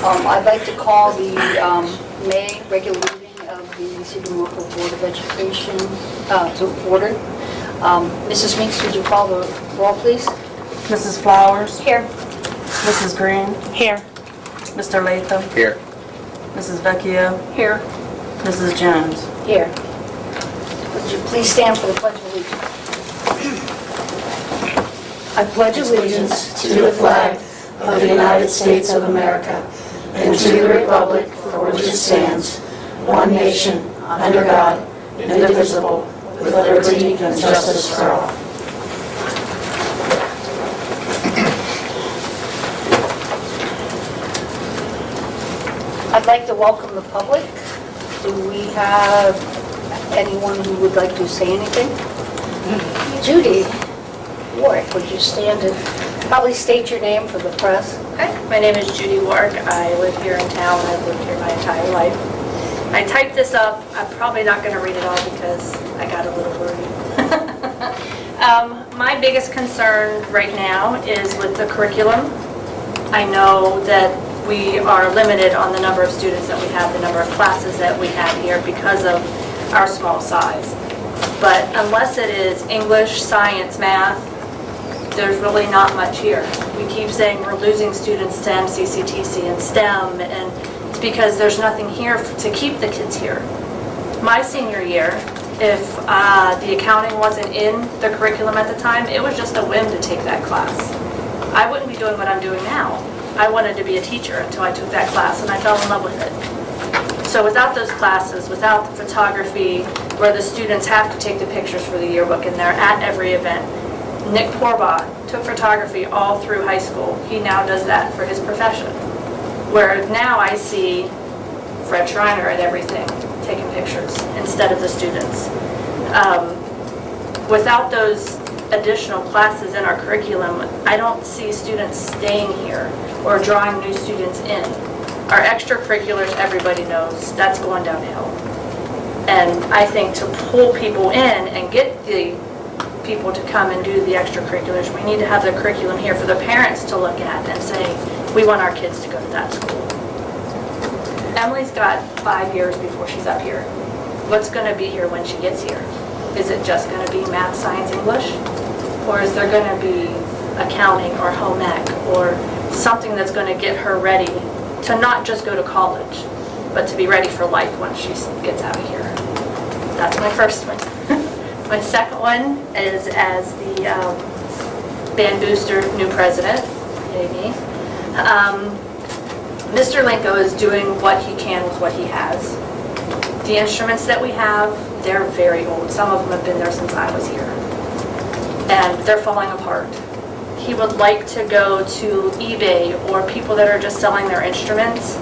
I'd like to call the May regular meeting of the Sebrings Local Board of Education to order. Mrs. Meeks, would you call the roll, please? Mrs. Flowers? Here. Mrs. Green? Here. Mr. Latham? Here. Mrs. Vecchio? Here. Mrs. Jones? Here. Would you please stand for the Pledge of Allegiance? I pledge allegiance to the flag of the United States of America and to the republic for which it stands, one nation, under God, indivisible, with liberty and justice for all. I'd like to welcome the public. Do we have anyone who would like to say anything? Judy Warwick, would you stand and probably state your name for the press? Hi, my name is Judy Warwick. I live here in town. I've lived here my entire life. I typed this up. I'm probably not going to read it all because I got a little worried. My biggest concern right now is with the curriculum. I know that we are limited on the number of students that we have, the number of classes that we have here because of our small size. But unless it is English, science, math, there's really not much here. We keep saying we're losing students to MCCTC and STEM, and it's because there's nothing here to keep the kids here. My senior year, if the accounting wasn't in the curriculum at the time, it was just a whim to take that class. I wouldn't be doing what I'm doing now. I wanted to be a teacher until I took that class, and I fell in love with it. So without those classes, without the photography, where the students have to take the pictures for the yearbook, and they're at every event. Nick Porbaugh took photography all through high school. He now does that for his profession. Where now I see Fred Schreiner at everything, taking pictures instead of the students. Without those additional classes in our curriculum, I don't see students staying here or drawing new students in. Our extracurriculars, everybody knows, that's going downhill. And I think to pull people in and get the people to come and do the extracurriculars, we need to have the curriculum here for the parents to look at and say, we want our kids to go to that school. Emily's got 5 years before she's up here. What's going to be here when she gets here? Is it just going to be math, science, English? Or is there going to be accounting or home ec or something that's going to get her ready to not just go to college, but to be ready for life when she gets out of here? That's my first one. My second one is as the band booster new president, yay me. Mr. Linko is doing what he can with what he has. The instruments that we have, they're very old. Some of them have been there since I was here. And they're falling apart. He would like to go to eBay or people that are just selling their instruments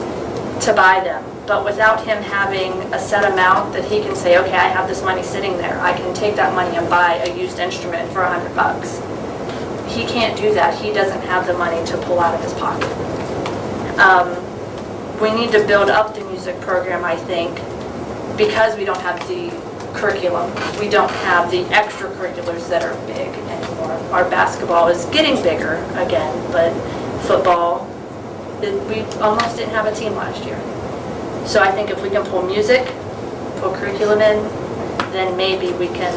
to buy them. But without him having a set amount that he can say, okay, I have this money sitting there. I can take that money and buy a used instrument for $100. He can't do that. He doesn't have the money to pull out of his pocket. We need to build up the music program, I think, because we don't have the curriculum. We don't have the extracurriculars that are big anymore. Our basketball is getting bigger again, but football, we almost didn't have a team last year. So I think if we can pull music, pull curriculum in, then maybe we can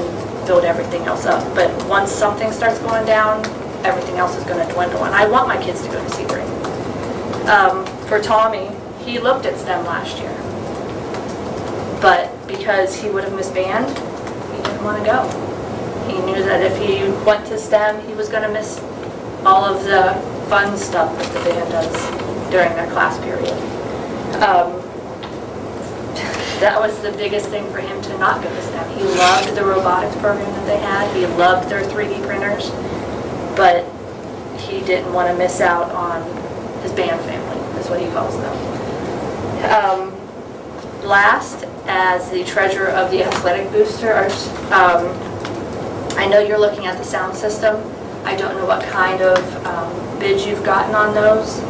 build everything else up. But once something starts going down, everything else is going to dwindle. And I want my kids to go to Sebring. For Tommy, he looked at STEM last year. But because he would have missed band, he didn't want to go. He knew that if he went to STEM, he was going to miss all of the fun stuff that the band does during their class period. That was the biggest thing for him to not go to STEM. He loved the robotics program that they had. He loved their 3D printers, but he didn't want to miss out on his band family, is what he calls them. Last, as the treasurer of the athletic boosters, I know you're looking at the sound system. I don't know what kind of bids you've gotten on those.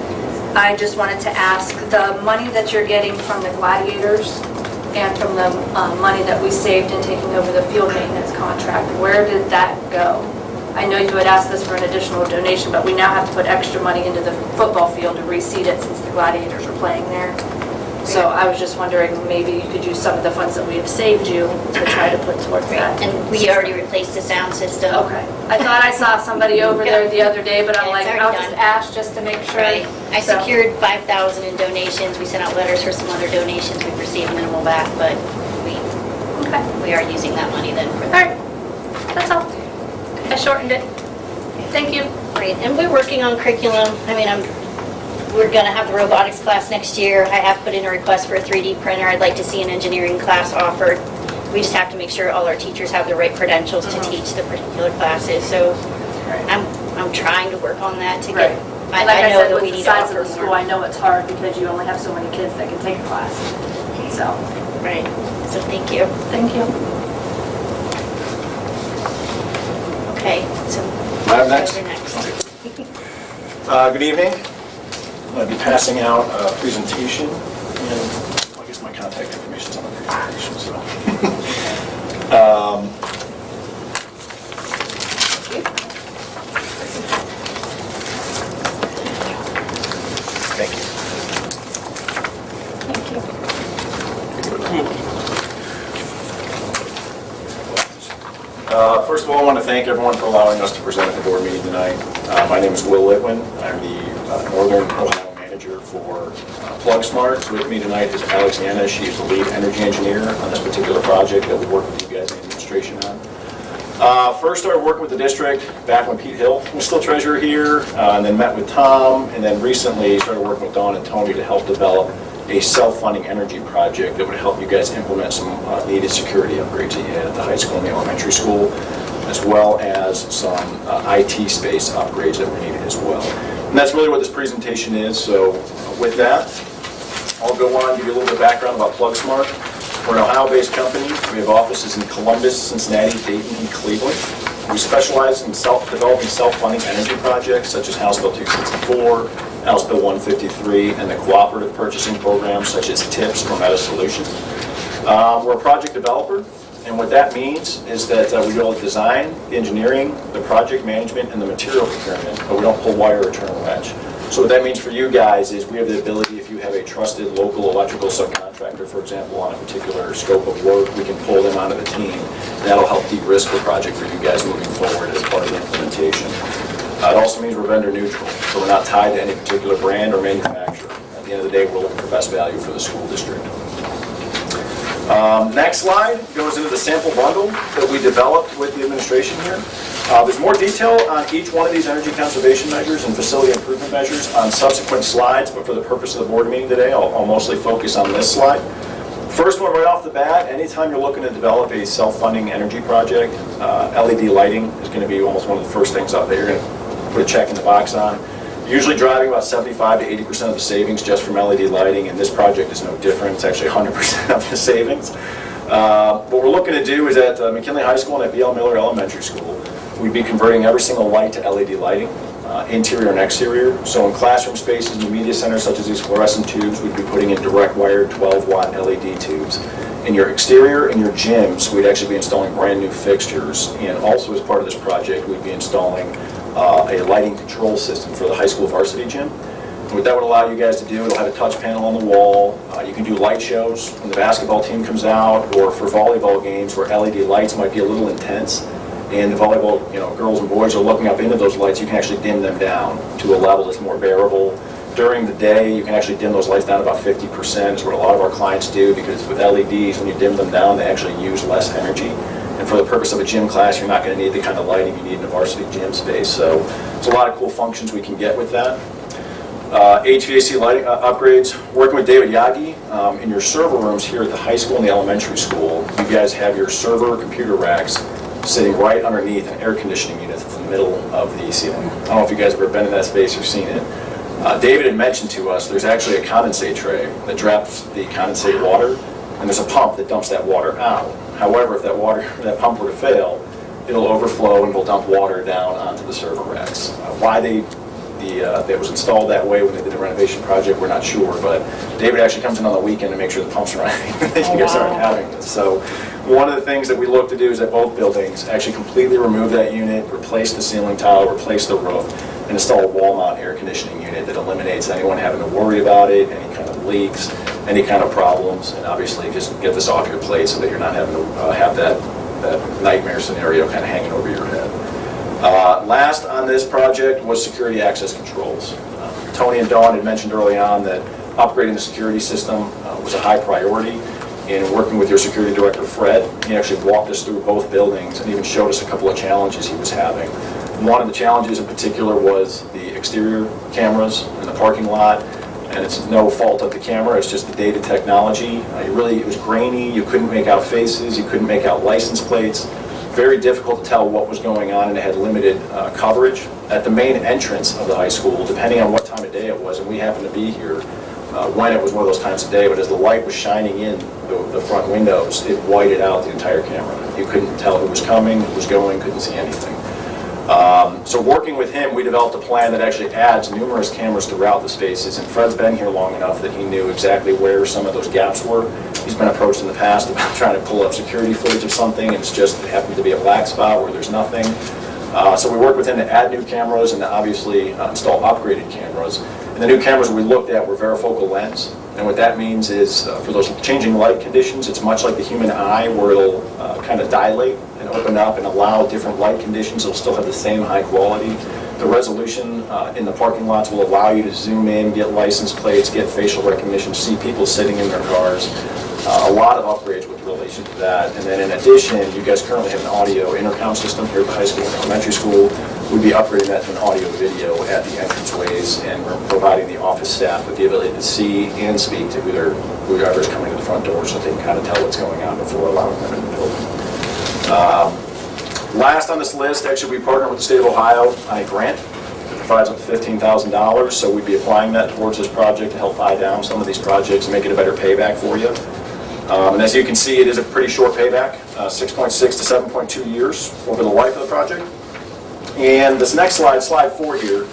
I just wanted to ask, the money that you're getting from the Gladiators and from the money that we saved in taking over the field maintenance contract, where did that go? I know you had asked us for an additional donation, but we now have to put extra money into the football field to reseed it since the Gladiators are playing there. So I was just wondering, maybe you could use some of the funds that we have saved you to try to put towards that. And we already replaced the sound system. Okay. I thought I saw somebody over there the other day, but I'm Yeah, like, it's I'll already just done. ask just to make sure. Right. I So- secured 5,000 in donations. We sent out letters for some other donations. We've received minimal back, but Okay. we are using that money then for All that. right. That's all. I shortened it. Thank you. Great. And we're working on curriculum. I mean, we're going to have the robotics class next year. I have put in a request for a 3D printer. I'd like to see an engineering class offered. We just have to make sure all our teachers have the right credentials to teach the particular classes. So I'm trying to work on that to get, Like I I know said, that we with the need to size of offer the school, more. I know it's hard because you only have so many kids that can take a class. So, Right. So thank you. thank you. Okay. So I'm next. you're next. Good evening. I'm going to be passing out a presentation, and I guess my contact information is on the presentation, so. Thank you. First of all, I want to thank everyone for allowing us to present at the board meeting tonight. My name is Will Litwin. I'm the Northern Ohio manager for PlugSmart. With me tonight is Alex Anna. She's the lead energy engineer on this particular project that we work with you guys in the administration on. First started working with the district back when Pete Hill was still treasurer here, and then met with Tom, and then recently started working with Dawn and Tony to help develop a self-funding energy project that would help you guys implement some needed security upgrades that you had at the high school and the elementary school, as well as some IT space upgrades that were needed as well. And that's really what this presentation is. So with that, I'll go on and give you a little bit of background about PlugSmart. We're an Ohio-based company. We have offices in Columbus, Cincinnati, Dayton, and Cleveland. We specialize in developing self-funding energy projects such as House Bill 264, House Bill 153, and the cooperative purchasing programs such as TIPS or Meta Solutions. We're a project developer, and what that means is that we do all the design, the engineering, the project management, and the material procurement, but we don't pull wire or turn a wrench. So what that means for you guys is we have the ability, if you have a trusted local electrical subcontractor, for example, on a particular scope of work, we can pull them onto the team, and that'll help de-risk the project for you guys moving forward as part of the implementation. It also means we're vendor neutral, so we're not tied to any particular brand or manufacturer. At the end of the day, we're looking for best value for the school district. Next slide goes into the sample bundle that we developed with the administration here. There's more detail on each one of these energy conservation measures and facility improvement measures on subsequent slides, but for the purpose of the board meeting today, I'll mostly focus on this slide. First one right off the bat, anytime you're looking to develop a self-funding energy project, LED lighting is going to be almost one of the first things out there you're going to put a check in the box on. Usually driving about 75 to 80% of the savings just from LED lighting, and this project is no different. It's actually 100% of the savings. What we're looking to do is at McKinley High School and at B.L. Miller Elementary School, we'd be converting every single light to LED lighting, interior and exterior. So in classroom spaces in the media center, such as these fluorescent tubes, we'd be putting in direct wired 12-watt LED tubes. In your exterior and your gyms, we'd actually be installing brand new fixtures. And also as part of this project, we'd be installing a lighting control system for the high school varsity gym. And what that would allow you guys to do, it'll have a touch panel on the wall. You can do light shows when the basketball team comes out, or for volleyball games where LED lights might be a little intense. And the volleyball, girls and boys are looking up into those lights, you can actually dim them down to a level that's more bearable. During the day, you can actually dim those lights down about 50%, is what a lot of our clients do, because with LEDs, when you dim them down, they actually use less energy. And for the purpose of a gym class, you're not going to need the kind of lighting you need in a varsity gym space. So there's a lot of cool functions we can get with that. HVAC lighting upgrades, working with David Yagi, in your server rooms here at the high school and the elementary school, you guys have your server computer racks sitting right underneath an air conditioning unit that's in the middle of the ceiling. I don't know if you guys have ever been in that space or seen it. David had mentioned to us there's actually a condensate tray that traps the condensate water, and there's a pump that dumps that water out. However, if that pump were to fail, it'll overflow and will dump water down onto the server racks. Why they that was installed that way when they did the renovation project, we're not sure, but David actually comes in on the weekend to make sure the pumps are running. You guys aren't having this. So one of the things that we look to do is at both buildings, actually completely remove that unit, replace the ceiling tile, replace the roof, and install a wall mount air conditioning unit that eliminates anyone having to worry about it, any kind of leaks, any kind of problems, and obviously just get this off your plate so that you're not having to have that nightmare scenario kind of hanging over your head. Last on this project was security access controls. Tony and Dawn had mentioned early on that upgrading the security system was a high priority. In working with your security director, Fred, he actually walked us through both buildings and even showed us a couple of challenges he was having. One of the challenges in particular was the exterior cameras in the parking lot, and it's no fault of the camera, it's just the dated technology. It was grainy, you couldn't make out faces, you couldn't make out license plates. Very difficult to tell what was going on, and it had limited coverage. At the main entrance of the high school, depending on what time of day it was, and we happened to be here when it was one of those times of day, but as the light was shining in the front windows, it whited out the entire camera. You couldn't tell who was coming, who was going, couldn't see anything. So working with him, we developed a plan that actually adds numerous cameras throughout the spaces, and Fred's been here long enough that he knew exactly where some of those gaps were. He's been approached in the past about trying to pull up security footage of something, and it happened to be a black spot where there's nothing. So we worked with him to add new cameras and to obviously install upgraded cameras. And the new cameras we looked at were varifocal lens, and what that means is for those changing light conditions, it's much like the human eye where it'll kind of dilate and open up and allow different light conditions. It'll still have the same high quality. The resolution in the parking lots will allow you to zoom in, get license plates, get facial recognition, see people sitting in their cars. A lot of upgrades with relation to that. And then in addition, you guys currently have an audio intercom system here at the high school and elementary school. We'd be upgrading that to an audio video at the entranceways, and we're providing the office staff with the ability to see and speak to whoever's coming to the front door so they can kind of tell what's going on before allowing them in the building. Last on this list, actually, we partnered with the state of Ohio on a grant that provides up to $15,000, so we'd be applying that towards this project to help buy down some of these projects and make it a better payback for you. And as you can see, it is a pretty short payback, 6.6 to 7.2 years over the life of the project. And this next slide, slide 4 here,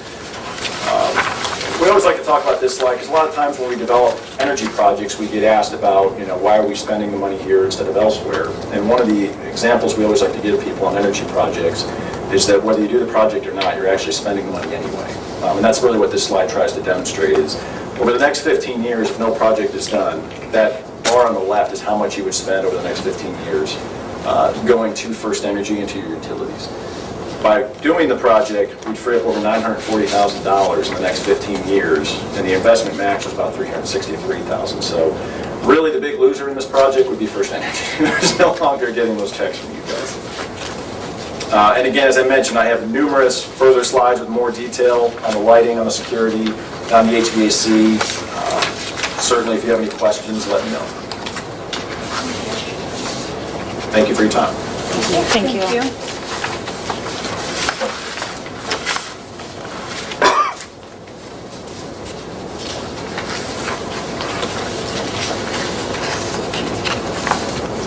we always like to talk about this slide because a lot of times when we develop energy projects, we get asked about, why are we spending the money here instead of elsewhere? And one of the examples we always like to give people on energy projects is that whether you do the project or not, you're actually spending the money anyway. And that's really what this slide tries to demonstrate is over the next 15 years, if no project is done, that bar on the left is how much you would spend over the next 15 years going to First Energy and to your utilities. By doing the project, we'd free up over $940,000 in the next 15 years, and the investment max was about $363,000. So really the big loser in this project would be First Energy. There's no longer getting those checks from you guys. And again, as I mentioned, I have numerous further slides with more detail on the lighting, on the security, on the HVAC. Certainly, if you have any questions, let me know. Thank you for your time. Thank you.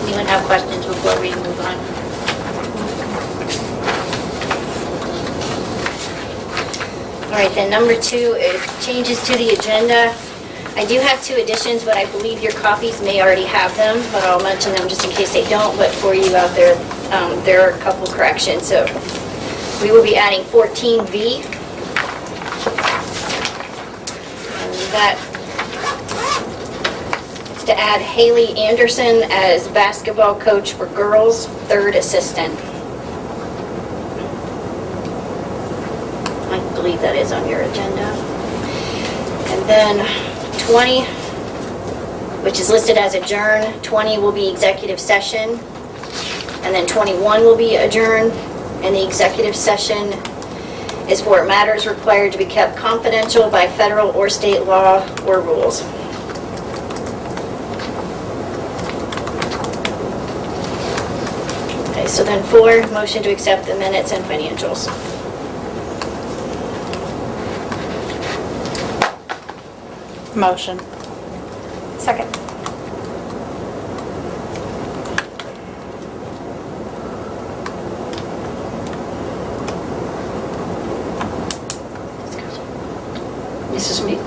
Anyone have questions before we move on? All right, then number 2 is changes to the agenda. I do have 2 additions, but I believe your copies may already have them, but I'll mention them just in case they don't. But for you out there, there are a couple corrections. So we will be adding 14V. And that is to add Haley Anderson as basketball coach for girls, 3rd assistant. I believe that is on your agenda. And then 20, which is listed as adjourn. 20 will be executive session, and then 21 will be adjourn. And the executive session is for matters required to be kept confidential by federal or state law or rules. Okay, so then 4, motion to accept the minutes and financials. Motion. Second.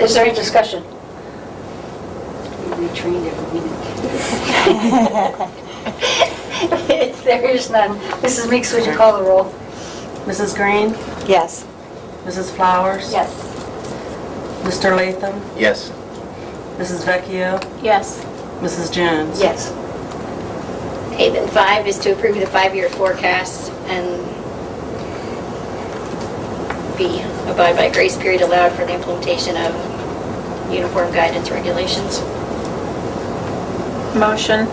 Is there any discussion? We trained every meeting. If there is none, Mrs. Meeks, would you call the roll? Mrs. Green? Yes. Mrs. Flowers? Yes. Mr. Latham? Yes. Mrs. Vecchio? Yes. Mrs. Jones? Yes. Okay, then 5 is to approve the 5-year forecast and B, abide by grace period allowed for the implementation of uniform guidance regulations. Motion.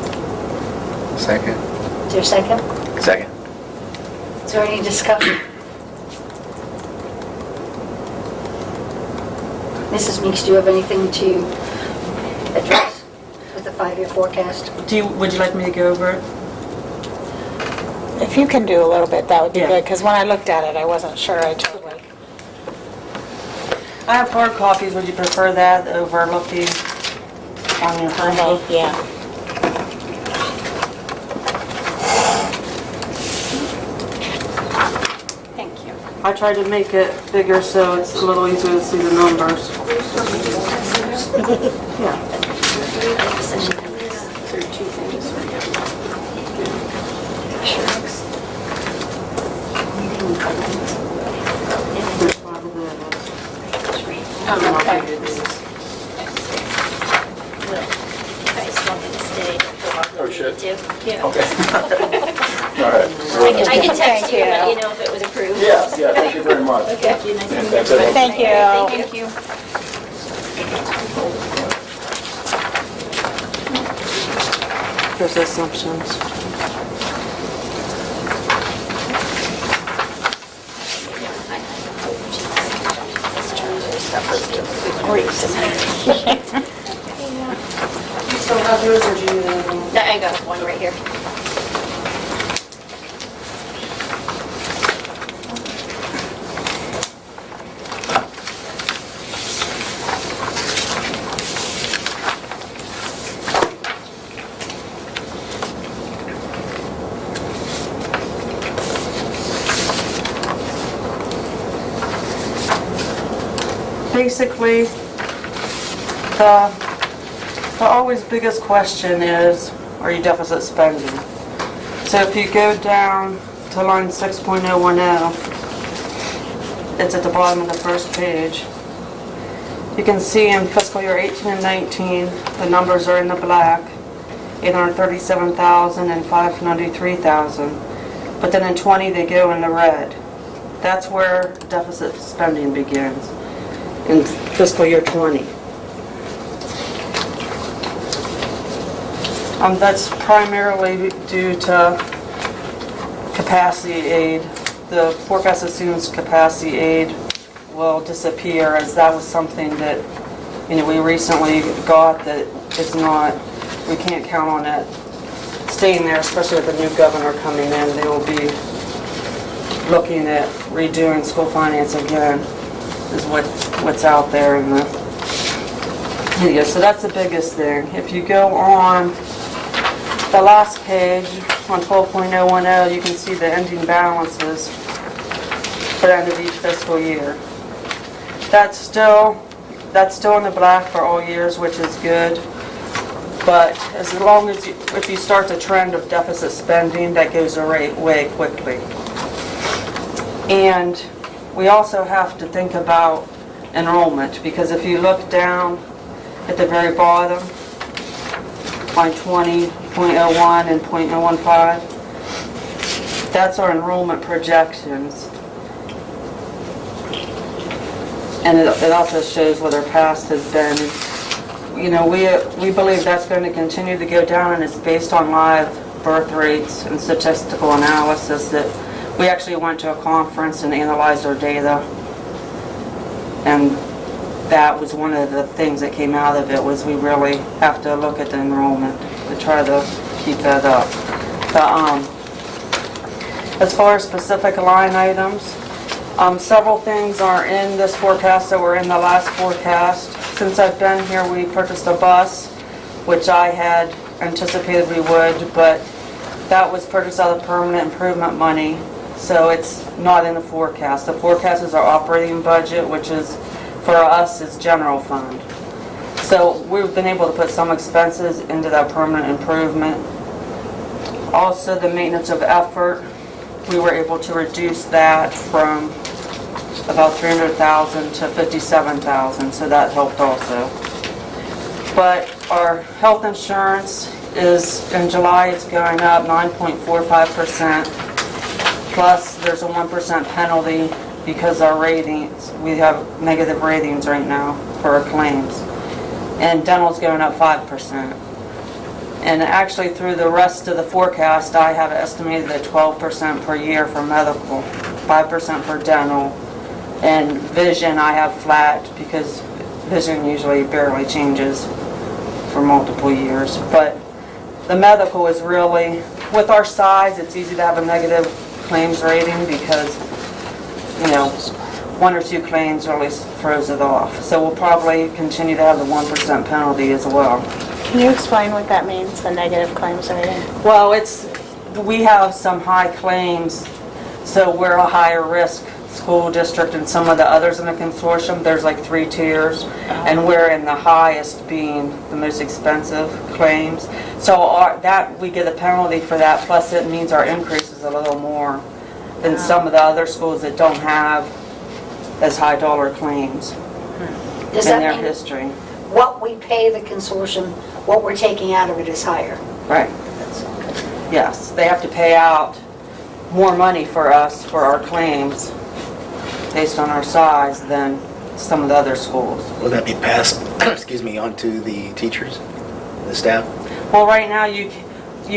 Second. Is there a second? Second. Is there any discussion? Mrs. Meeks, do you have anything to address with the 5-year forecast? Would you like me to go over it? If you can do a little bit, that would be Yeah. good, because when I looked at it, I wasn't sure I totally. I have hard copies. Would you prefer that over looking on your phone book? Yeah. Thank you. I tried to make it bigger so it's a little easier to see the numbers. Yeah. There's 5 of those. You guys want me to stay? Oh, shit. Too? Yeah. Okay. All right. I can text you and let Thank you know if it was approved. Yes, yeah, thank you very much. Okay. Nice to meet Thanks, you. everyone. Thank you. Thank you. There's the assumptions. So how yours or do you need anything? I got one right here. Basically, the always biggest question is, are you deficit spending? So if you go down to line 6.010, it's at the bottom of the first page. You can see in fiscal year 18 and 19, the numbers are in the black, 837,000 and 593,000. But then in 20, they go in the red. That's where deficit spending begins, in fiscal year 20. That's primarily due to capacity aid. The forecast assumes capacity aid will disappear, as that was something that, we recently got that is not, we can't count on it staying there, especially with the new governor coming in. They will be looking at redoing school finance again, is what's out there in the video. So that's the biggest thing. If you go on the last page, on 12.010, you can see the ending balances for the end of each fiscal year. That's still in the black for all years, which is good. But as long as if you start the trend of deficit spending, that goes away quickly. And we also have to think about enrollment, because if you look down at the very bottom, line 20.01 and .015, that's our enrollment projections. And it also shows what our past has been. We believe that's going to continue to go down, and it's based on live birth rates and statistical analysis. That we actually went to a conference and analyzed our data, and that was one of the things that came out of it, was we really have to look at the enrollment to try to keep that up. As far as specific line items, several things are in this forecast that were in the last forecast. Since I've been here, we purchased a bus, which I had anticipated we would, but that was purchased out of permanent improvement money, so it's not in the forecast. The forecast is our operating budget, which is for us is general fund. So we've been able to put some expenses into that permanent improvement. Also, the maintenance of effort, we were able to reduce that from about 300,000 to 57,000, so that helped also. But our health insurance is, in July, it's going up 9.45%, plus there's a 1% penalty because our ratings, we have negative ratings right now for our claims. And dental's going up 5%. And actually through the rest of the forecast, I have estimated at 12% per year for medical, 5% for dental, and vision I have flat because vision usually barely changes for multiple years. But the medical is really, with our size, it's easy to have a negative claims rating because, you know, 1 or 2 claims really throws it off. So we'll probably continue to have the 1% penalty as well. Can you explain what that means, the negative claims rating? Well, we have some high claims, so we're a higher risk school district than some of the others in the consortium. There's like 3 tiers, and we're in the highest, being the most expensive claims. So that we get a penalty for that, plus it means our increase is a little more than some of the other schools that don't have as high dollar claims Does in that their mean history. what we pay the consortium, what we're taking out of it is higher? Right. Yes, they have to pay out more money for us for our claims based on our size than some of the other schools. Will that be passed, excuse me, on to the teachers, the staff? Well, right now you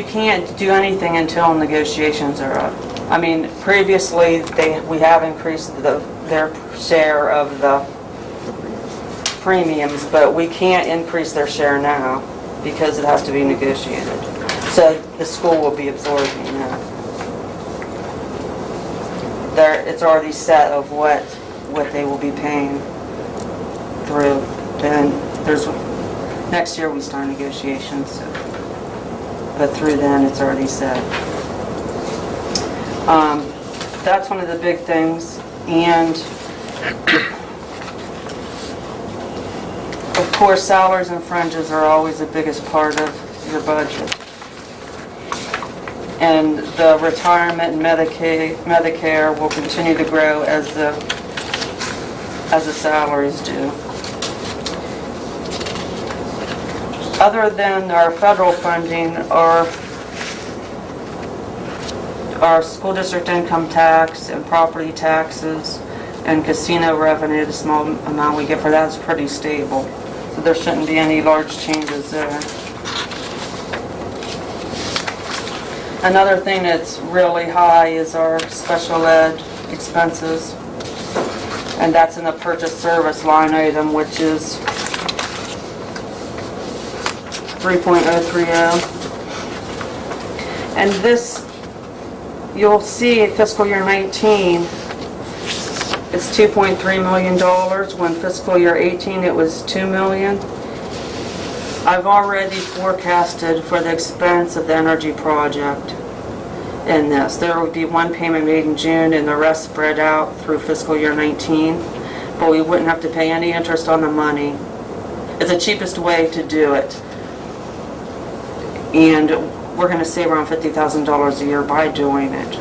can't do anything until negotiations are up. I mean, previously we have increased their share of the premiums, but we can't increase their share now because it has to be negotiated. So the school will be absorbing that. It's already set of what they will be paying through. Then next year we start negotiations, but through then it's already set. That's one of the big things, and of course salaries and fringes are always the biggest part of your budget. And the retirement and Medicare will continue to grow as the salaries do. Other than our federal funding, our school district income tax and property taxes and casino revenue, the small amount we get for that, is pretty stable. So there shouldn't be any large changes there. Another thing that's really high is our special ed expenses, and that's in the purchase service line item, which is 3.030. And this, you'll see fiscal year 19, it's $2.3 million, when fiscal year 18 it was $2 million. I've already forecasted for the expense of the energy project in this. There would be one payment made in June and the rest spread out through fiscal year 19, but we wouldn't have to pay any interest on the money. It's the cheapest way to do it. And we're going to save around $50,000 a year by doing it.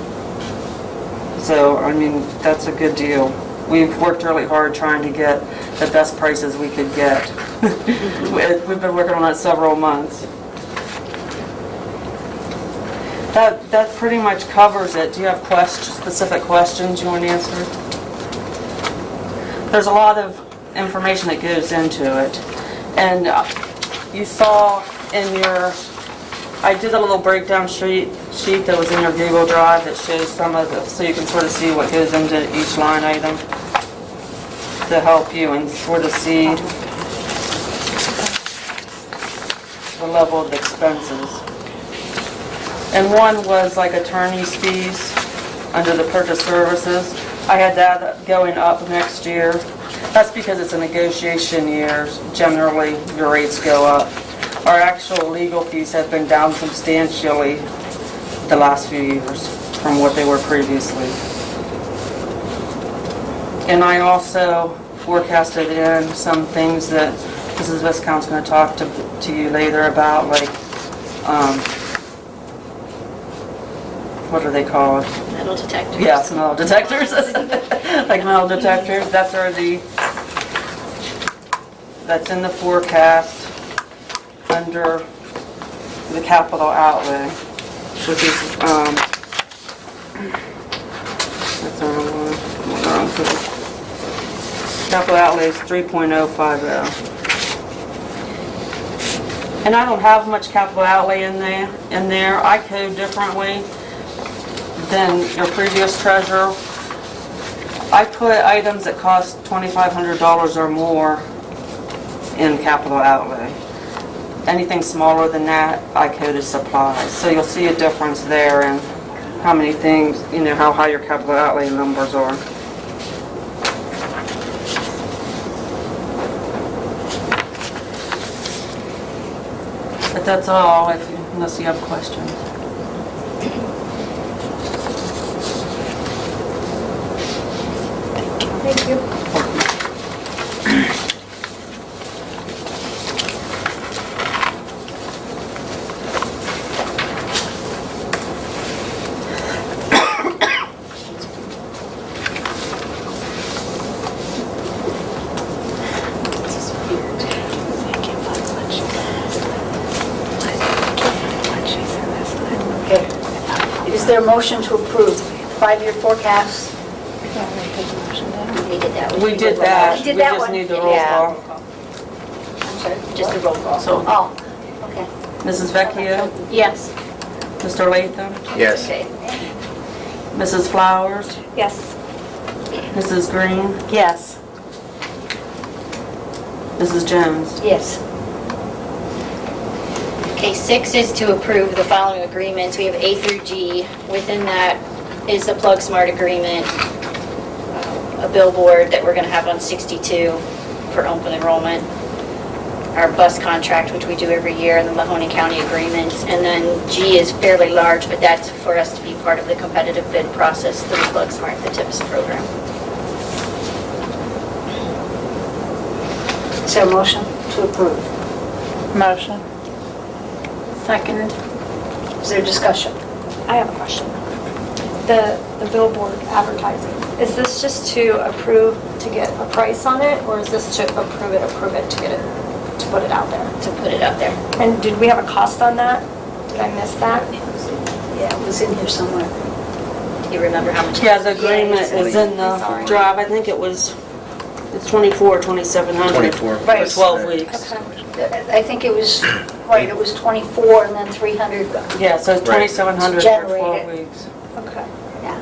So, I mean, that's a good deal. We've worked really hard trying to get the best prices we could get. We've been working on it several months. That pretty much covers it. Do you have specific questions you want answered? There's a lot of information that goes into it. And you saw in your, I did a little breakdown sheet that was in your Google Drive that shows some of the, so you can sort of see what goes into each line item to help you and sort of see the level of expenses. And one was like attorney's fees under the purchase services. I had that going up next year. That's because it's a negotiation year. Generally, your rates go up. Our actual legal fees have been down substantially the last few years from what they were previously. And I also forecasted in some things that Mrs. Viscount's going to talk to you later about, like, what are they called? Metal detectors. Yes, metal detectors. Like metal detectors, that's in the forecast under the capital outlay, which is, that's the wrong one. Wrong page. Capital outlay is 3.050. And I don't have much capital outlay in there. I code differently than your previous treasurer. I put items that cost $2,500 or more in capital outlay. Anything smaller than that, I code as supplies. So you'll see a difference there in how many things, how high your capital outlay numbers are. But that's all, unless you have questions. Thank you. Okay. Is there a motion to approve 5-year forecast? We did that. We did that. We did We that just one? need the roll Yeah. call. I'm sorry? Just the roll call. So, Oh, okay. Mrs. Vecchio, Yes. Mr. Latham, Yes. Okay. Mrs. Flowers, Yes. Mrs. Green, Yes. Mrs. Jones. Yes. Okay, 6 is to approve the following agreements. We have A through G. Within that is the Plug Smart agreement, a billboard that we're going to have on 62 for open enrollment, our bus contract, which we do every year, and the Mahoney County agreements. And then G is fairly large, but that's for us to be part of the competitive bid process through Plug Smart, the TIPS program. Is there a motion to approve? Motion. Second. Is there discussion? I have a question. The billboard advertising, is this just to approve to get a price on it, or is this to approve it to get it, to put it out there? To put it out there. And did we have a cost on that? Did I miss that? Yeah, it was in here somewhere. Do you remember how much? Yeah, the agreement is in the Sorry. drive. I think it's 24, 2,700. 24. Right. For 12 weeks. I think it was, right, it was 24 and then 300. Yeah, so it's 2,700 for Generate 12 it. weeks. Okay. Yeah.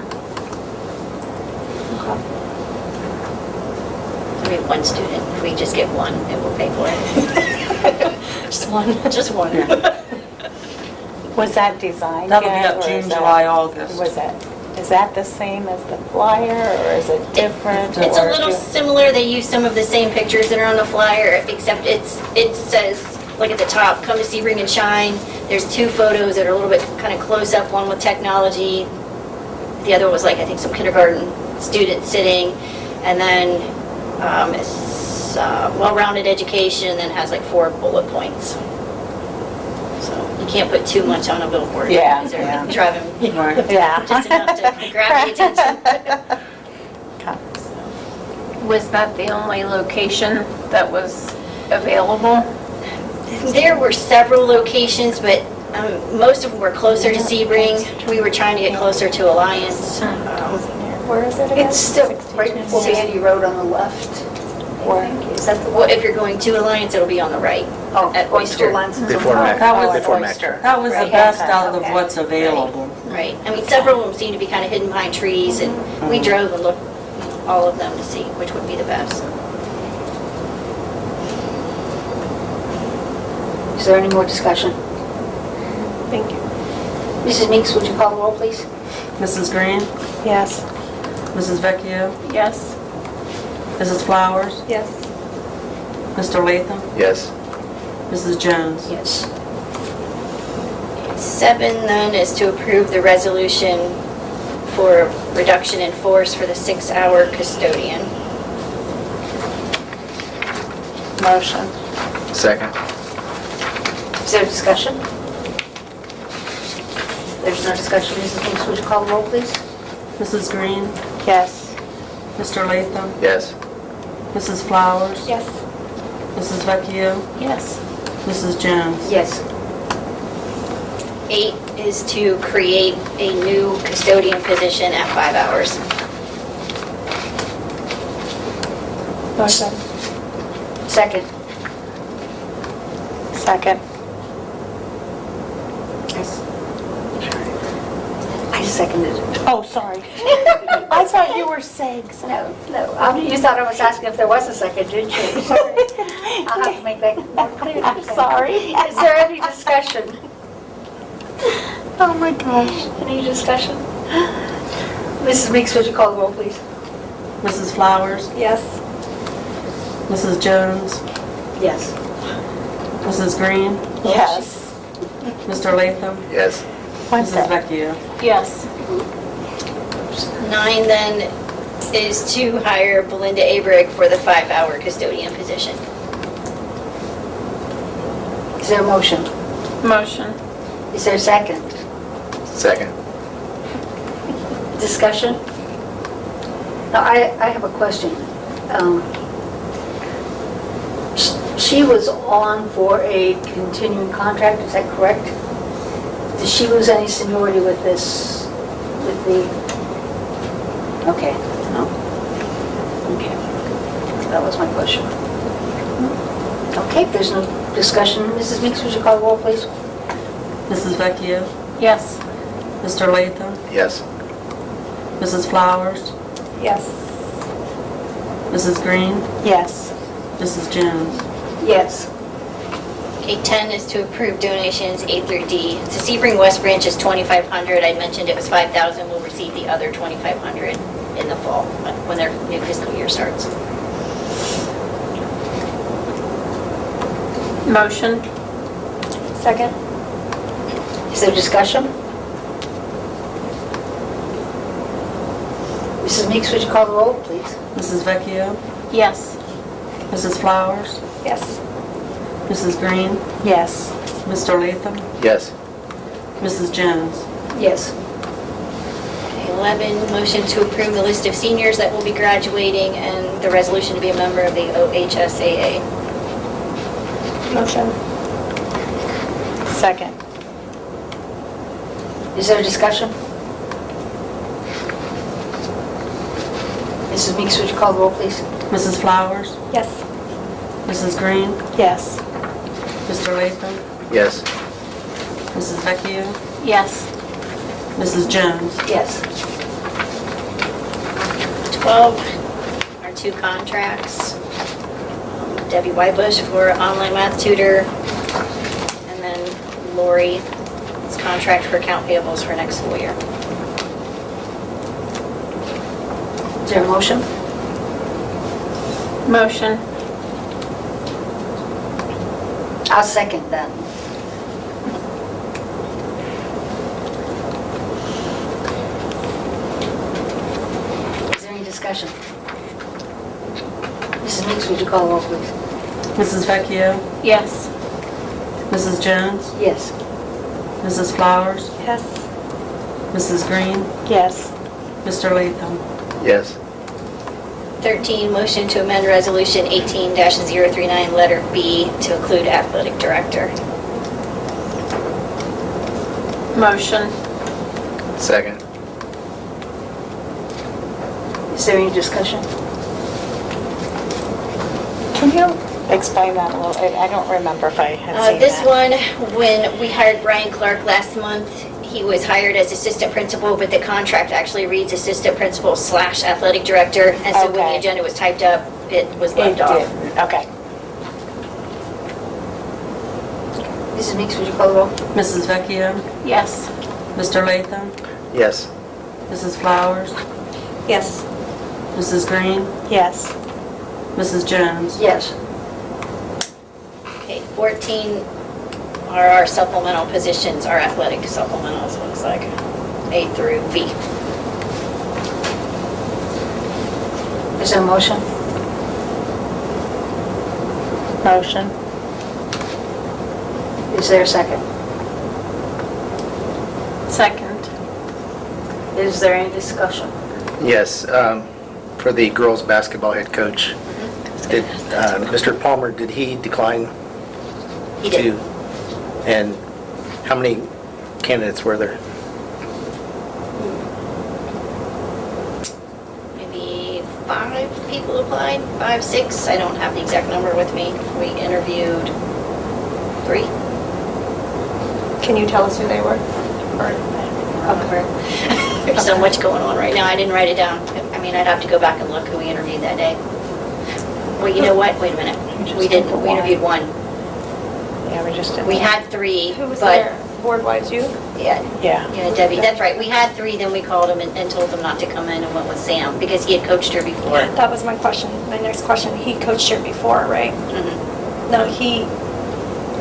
We have one student. If we just get one, it will pay for it. Just one. Just one. Was that designed That'll be yet, up or June, is that- July, August. Is that the same as the flyer, or is it different? It's a or little do- similar. They use some of the same pictures that are on the flyer, except it says, like at the top, come to Sebring and shine. There's 2 photos that are a little bit kind of close up, one with technology. The other was like, I think, some kindergarten students sitting. And then it's well-rounded education, and then has like 4 bullet points. So you can't put too much on a billboard. Yeah, because they're yeah. driving Right. Yeah. just enough to grab the attention. Was that the only location that was available? There were several locations, but most of them were closer to Sebring. We were trying to get closer to Alliance. Where is it again? It's still right before Sandy Road on the left. I think. Is that the Well, one? if you're going to Alliance, it'll be on the right. Oh, at going to Oyster. Alliance and Before Zumwalt. Mac, That was- before Oyster. Mac. That was the Right. best Okay. out of Okay. what's available. Right. I mean, several of them seem to be kind of hidden behind trees, and we drove and looked all of them to see which would be the best. Is there any more discussion? Thank you. Mrs. Meeks, would you call the roll, please? Mrs. Green, Yes. Mrs. Vecchio, Yes. Mrs. Flowers, Yes. Mr. Latham, Yes. Mrs. Jones. Yes. 7 then is to approve the resolution for reduction in force for the 6-hour custodian. Motion. Second. Is there discussion? There's no discussion. Mrs. Meeks, would you call the roll, please? Mrs. Green, Yes. Mr. Latham, Yes. Mrs. Flowers, Yes. Mrs. Vecchio, Yes. Mrs. Jones. Yes. 8 is to create a new custodian position at 5 hours. Motion. Second. Second. I seconded it. Oh, sorry. I thought you were saying something. No. You thought I was asking if there was a second, didn't you? Sorry. I'll have to make that more clear. I'm sorry. Is there any discussion? Oh my gosh. Any discussion? Mrs. Meeks, would you call the roll, please? Mrs. Flowers, Yes. Mrs. Jones, Yes. Mrs. Green, Yes. Mr. Latham, Yes. Mrs. Vecchio. Yes. 9 then is to hire Belinda Abrick for the 5-hour custodian position. Is there a motion? Motion. Is there a second? Second. Discussion? Now, I have a question. She was on for a continuing contract, is that correct? Did she lose any seniority with this, with the, okay, no? Okay, that was my question. Okay, if there's no discussion, Mrs. Meeks, would you call the roll, please? Mrs. Vecchio, Yes. Mr. Latham, Yes. Mrs. Flowers, Yes. Mrs. Green, Yes. Mrs. Jones. Yes. Okay, 10 is to approve donations A through D. To Sebring West Branch is $2,500. I mentioned it was $5,000. We'll receive the other $2,500 in the fall when their new fiscal year starts. Motion. Second. Is there discussion? Mrs. Meeks, would you call the roll, please? Mrs. Vecchio, Yes. Mrs. Flowers, Yes. Mrs. Green, Yes. Mr. Latham, Yes. Mrs. Jones. Yes. 11, motion to approve the list of seniors that will be graduating and the resolution to be a member of the OHSAA. Motion. Second. Is there discussion? Mrs. Meeks, would you call the roll, please? Mrs. Flowers, Yes. Mrs. Green, Yes. Mr. Latham, Yes. Mrs. Vecchio, Yes. Mrs. Jones. Yes. 12 are 2 contracts. Debbie Whitebush for online math tutor, and then Lori's contract for account payables for next school year. Is there a motion? Motion. I'll second that. Is there any discussion? Mrs. Meeks, would you call the roll, please? Mrs. Vecchio, Yes. Mrs. Jones, Yes. Mrs. Flowers, Yes. Mrs. Green, Yes. Mr. Latham. Yes. 13, motion to amend resolution 18-039, letter B, to include athletic director. Motion. Second. Is there any discussion? Can you explain that a little? I don't remember if I had seen This that. one, when we hired Brian Clark last month, he was hired as assistant principal, but the contract actually reads assistant principal / athletic director. And so when the Okay. agenda was typed up, it was It left off. did. Okay. Mrs. Meeks, would you call the roll? Mrs. Vecchio, Yes. Mr. Latham, Yes. Mrs. Flowers, Yes. Mrs. Green, Yes. Mrs. Jones. Yes. Okay, 14 are our supplemental positions, our athletic supplementals, looks like, A through V. Is there a motion? Motion. Is there a second? Second. Is there any discussion? Yes, for the girls' basketball head coach, did Mr. Palmer, did he decline He did. to? And how many candidates were there? Maybe 5 people applied, 5, 6. I don't have the exact number with me. We interviewed 3. Can you tell us who they were? There's so much going on right now. I didn't write it down. I mean, I'd have to go back and look who we interviewed that day. Well, you know what? Wait a minute. We didn't. We interviewed 1. Yeah, we just did. We had 3, Who was but there? Board-wise, you? yeah, Yeah. Debbie. That's right. We had 3. Then we called them and told them not to come in and went with Sam because he had coached her before. That was my question. My next question. He coached here before, right? Mhm. No, he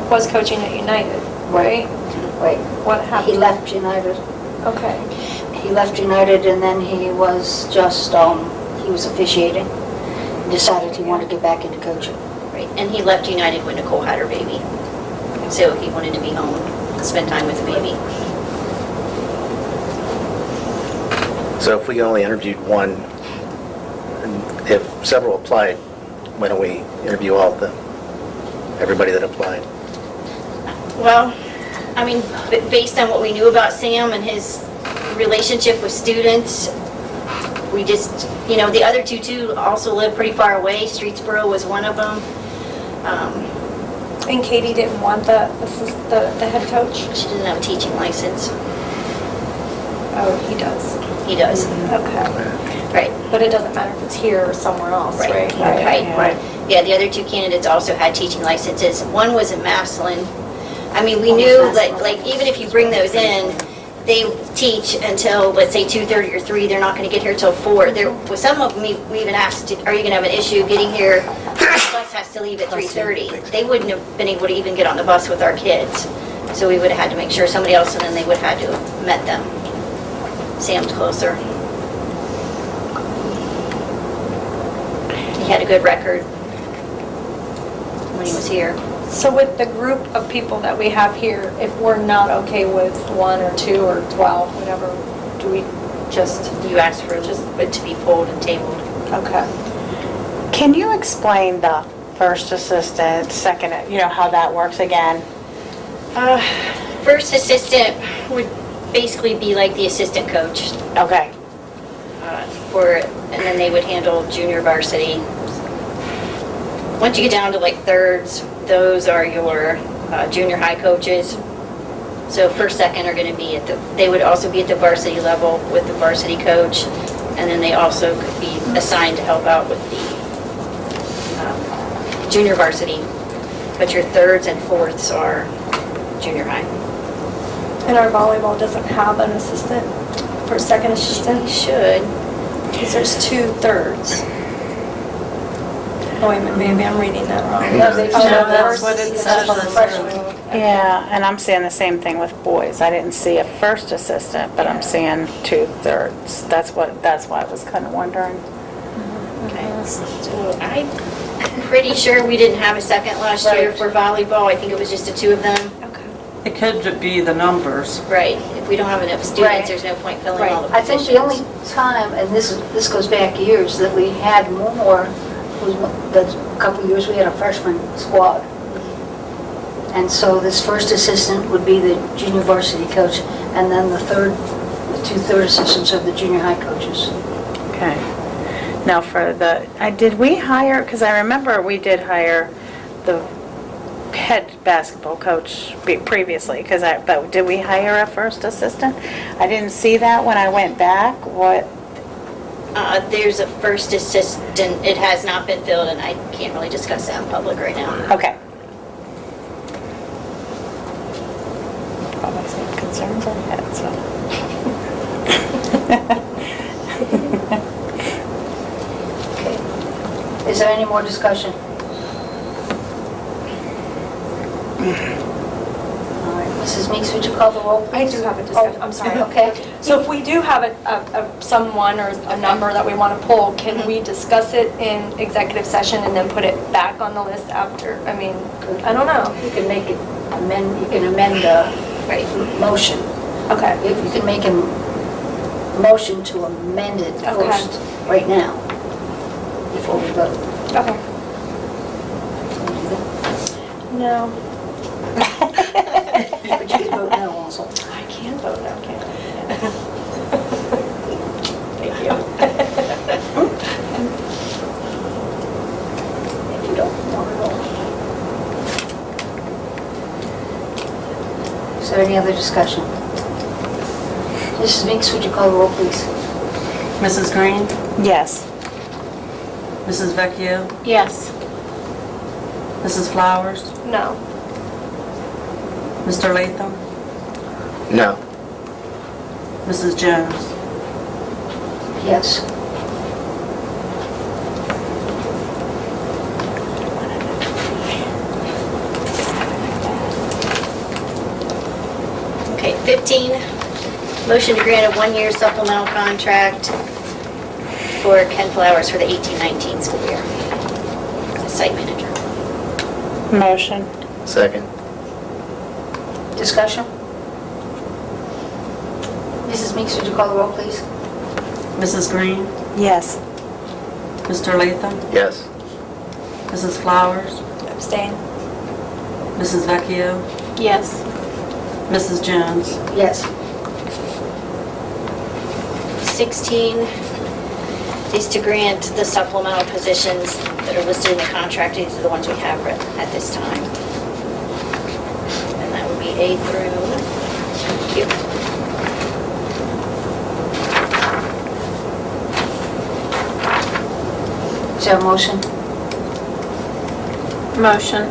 was coaching at United, right? Wait, What happened? he left United. Okay. He left United and then he was just, he was officiating. Decided he wanted to get back into coaching. Right. And he left United when Nicole had her baby. So he wanted to be home, spend time with the baby. So if we only interviewed 1, and if several applied, why don't we interview all of them? Everybody that applied? Well, I mean, based on what we knew about Sam and his relationship with students, we just, the other 2 too also live pretty far away. Streetsboro was one of them. And Katie didn't want the head coach? She didn't have a teaching license. Oh, he does. He does. Okay. Right. But it doesn't matter if it's here or somewhere else, right? Right. Yeah, the other 2 candidates also had teaching licenses. One was in Maslin. I mean, we knew, like even if you bring those in, they teach until, let's say, 2:30 or 3. They're not going to get here till 4. There was some of them, we even asked, are you going to have an issue getting here? The bus has to leave at 3:30. They wouldn't have been able to even get on the bus with our kids. So we would have had to make sure somebody else, and then they would have had to have met them. Sam's closer. He had a good record when he was here. So with the group of people that we have here, if we're not okay with 1 or 2 or 12, whatever, do we just, You asked for it to be pulled and tabled. okay. Can you explain the first assistant, second, how that works again? First assistant would basically be like the assistant coach Okay. and then they would handle junior varsity. Once you get down to like thirds, those are your junior high coaches. So first, second are going to be they would also be at the varsity level with the varsity coach, and then they also could be assigned to help out with the junior varsity. But your thirds and fourths are junior high. And our volleyball doesn't have an assistant for second assistant? You should. Because there's 2 thirds. Oh, wait a minute, maybe I'm reading that wrong. No, they- Oh, no, that's what it says. for the freshman. Yeah, and I'm seeing the same thing with boys. I didn't see a first assistant, but I'm seeing 2/3. That's why I was kind of wondering. Okay. So I'm pretty sure we didn't have a second last year for volleyball. I think it was just the 2 of them. It could be the numbers. Right. If we don't have enough Right. students, there's no point filling all the I positions. think the only time, and this goes back years, that we had more was a couple of years we had a freshman squad. And so this first assistant would be the junior varsity coach, and then the 2 third assistants are the junior high coaches. Okay. Now for did we hire, because I remember we did hire the head basketball coach previously, but did we hire a first assistant? I didn't see that when I went back. What? There's a first assistant. It has not been filled, and I can't really discuss that in public right now. Okay. Probably some concerns I had, so. Is there any more discussion? All right, Mrs. Meeks, would you call the roll, I please? do have a discussion, I'm sorry. Okay. So if we do have someone or a number that we want to pull, can we discuss it in executive session and then put it back on the list after? I mean, I don't know. You can make it, you can amend the motion. Okay. You can make a motion to amend it Okay. first, right now, before we vote. Okay. No. But you can vote no also. I can vote no, can't I? Thank you. If you don't want it all. Is there any other discussion? Mrs. Meeks, would you call the roll, please? Mrs. Green? Yes. Mrs. Vecchio? Yes. Mrs. Flowers? No. Mr. Latham? No. Mrs. Jones? Yes. Okay, 15, motion to grant a one-year supplemental contract for Ken Flowers for the 18-19 school year. As site manager. Motion. Second. Discussion? Mrs. Meeks, would you call the roll, please? Mrs. Green? Yes. Mr. Latham? Yes. Mrs. Flowers? Abstain. Mrs. Vecchio? Yes. Mrs. Jones? Yes. 16 is to grant the supplemental positions that are listed in the contract. These are the ones we have at this time. And that would be A through Q. Is there a motion? Motion.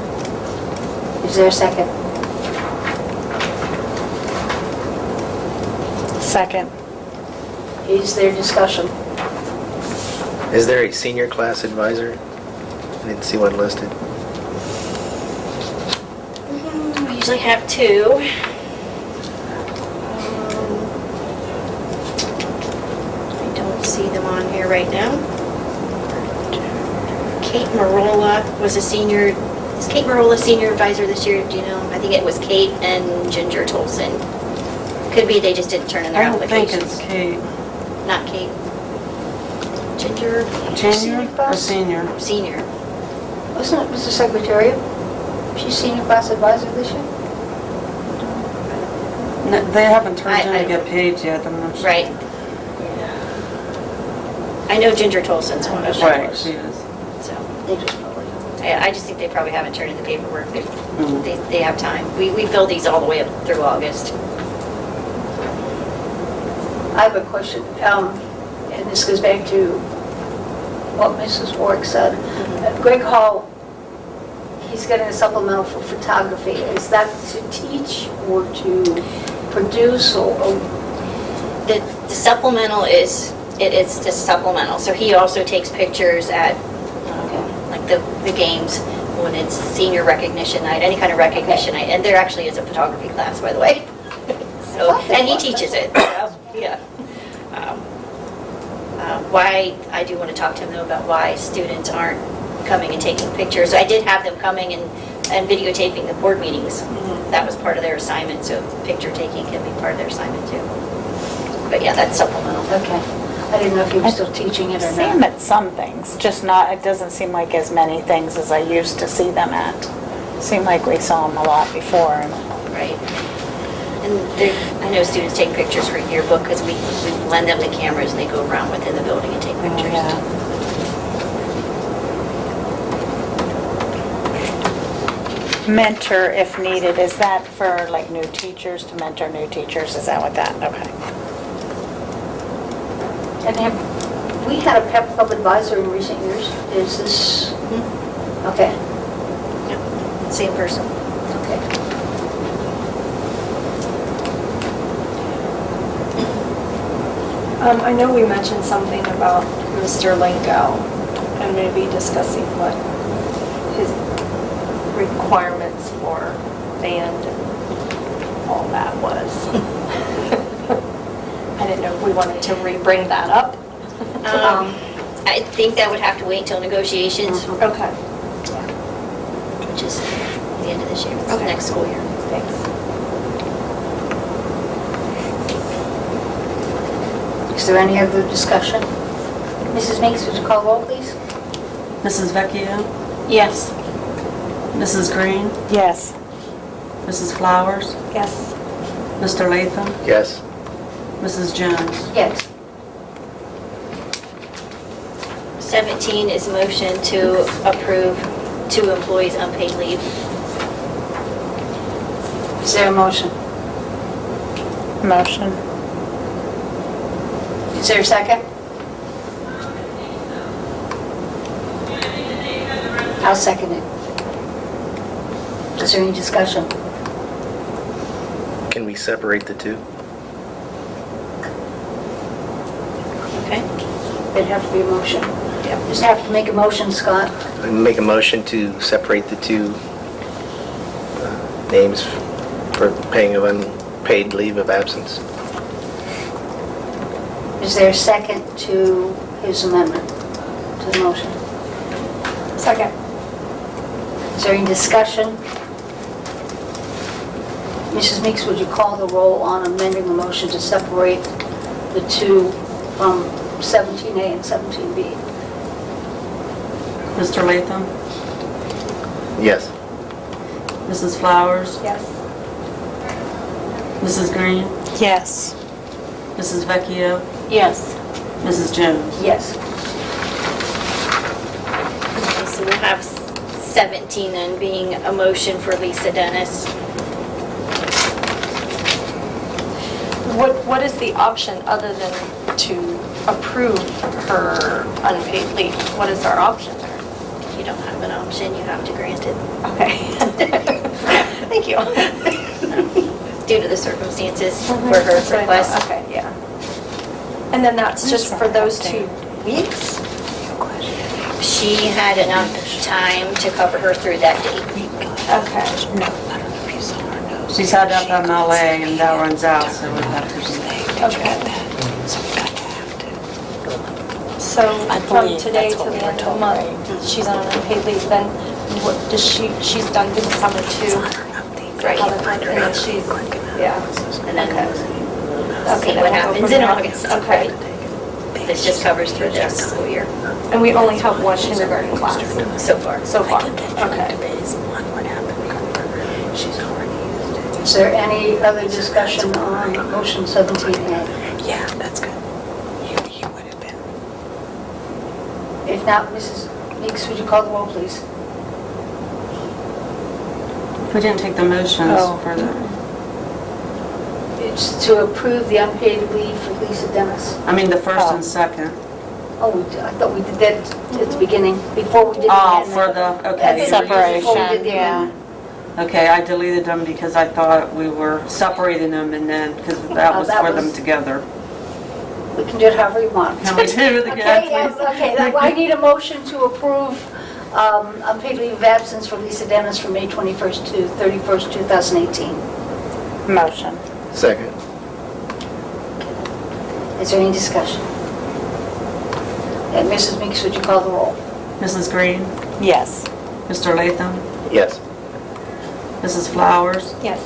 Is there a second? Second. Is there discussion? Is there a senior class advisor? I didn't see one listed. We usually have 2. I don't see them on here right now. Kate Marola was a senior. Is Kate Marola senior advisor this year? Do you know? I think it was Kate and Ginger Tolson. Could be they just didn't turn in their I don't think applications. it's Kate. Not Kate. Ginger. Junior or senior? Senior. Wasn't it Mr. Secretariat? She's senior class advisor this year? No, they haven't turned in I- to get paid yet, I'm not sure. Right. I know Ginger Tolson's one of them. Right, she is. So. They just probably. I just think they probably haven't turned in the paperwork. Mhm. They have time. We fill these all the way up through August. I have a question, and this goes back to what Mrs. Warwick said. Greg Hall, he's getting a supplemental for photography. Is that to teach or to produce or? The supplemental is, it's just supplemental. So he also takes pictures at, like the games when it's senior recognition night, any kind of recognition night. And there actually is a photography class, by the way. So, and he teaches it. Yeah. Why, I do want to talk to him though about why students aren't coming and taking pictures. I did have them coming and videotaping the board meetings. That was part of their assignment, so picture taking can be part of their assignment too. But yeah, that's supplemental. Okay. I didn't know if he was still teaching it or See them not. at some things, just not, it doesn't seem like as many things as I used to see them at. Seemed like we saw them a lot before. Right. And I know students take pictures for yearbook because we lend them the cameras and they go around within the building and take pictures. Yeah. Mentor if needed, is that for like new teachers, to mentor new teachers? Is that what that, okay. And have we had a PEP club advisor in recent years? Is this? Okay, Yep. Same person. okay. I know we mentioned something about Mr. Lingo and maybe discussing what his requirements for band and all that was. I didn't know if we wanted to re-bring that up. I think that would have to wait till negotiations, Okay, which is the end of this year, Okay. next school year. thanks. Is there any other discussion? Mrs. Meeks, would you call the roll, please? Mrs. Vecchio? Yes. Mrs. Green? Yes. Mrs. Flowers? Yes. Mr. Latham? Yes. Mrs. Jones? Yes. 17 is motion to approve 2 employees' unpaid leave. Is there a motion? Motion. Is there a second? I'll second it. Is there any discussion? Can we separate the two? Okay. It'd have to be a motion. Just have to make a motion, Scott. Make a motion to separate the two names for paying of unpaid leave of absence. Is there a second to his amendment to the motion? Second. Is there any discussion? Mrs. Meeks, would you call the roll on amending the motion to separate the two from 17A and 17B? Mr. Latham? Yes. Mrs. Flowers? Yes. Mrs. Green? Yes. Mrs. Vecchio? Yes. Mrs. Jones? Yes. Okay, so we'll have 17 then being a motion for Lisa Dennis. What is the option other than to approve her unpaid leave? What is our option there? If you don't have an option, you have to grant it Okay. Thank you. due to the circumstances for her request. Okay, yeah. And then that's just for those 2 weeks? She had enough time to cover her through that date. Okay. She's had FMLA and that runs out, so we have to do. Okay. So from today to the end of the month, she's on unpaid leave, then what does she's done through the summer too? Right. And then she's, yeah. And then Okay, see then what we'll go happens from in there. August. Okay. This just covers through the rest of the school year And we only have 1 kindergarten class so far. so far? Okay. Is there any other discussion on motion 17A? Yeah, that's good. You would have been. If not, Mrs. Meeks, would you call the roll, please? We didn't take the motions Oh. for the, It's to approve the unpaid leave for Lisa Dennis. I mean, the first and second. Oh, I thought we did that at the beginning, before we did the Oh, amendment. for the, At okay. the beginning, before we did Separation, the yeah. amendment. Okay, I deleted them because I thought we were separating them and then, because that Oh, was that for them was- together. We can do it however you want. Can we do it Okay, again, yes, please? okay, I need a motion to approve unpaid leave of absence for Lisa Dennis from May 21st to 31st, 2018. Motion. Second. Is there any discussion? And Mrs. Meeks, would you call the roll? Mrs. Green? Yes. Mr. Latham? Yes. Mrs. Flowers? Yes.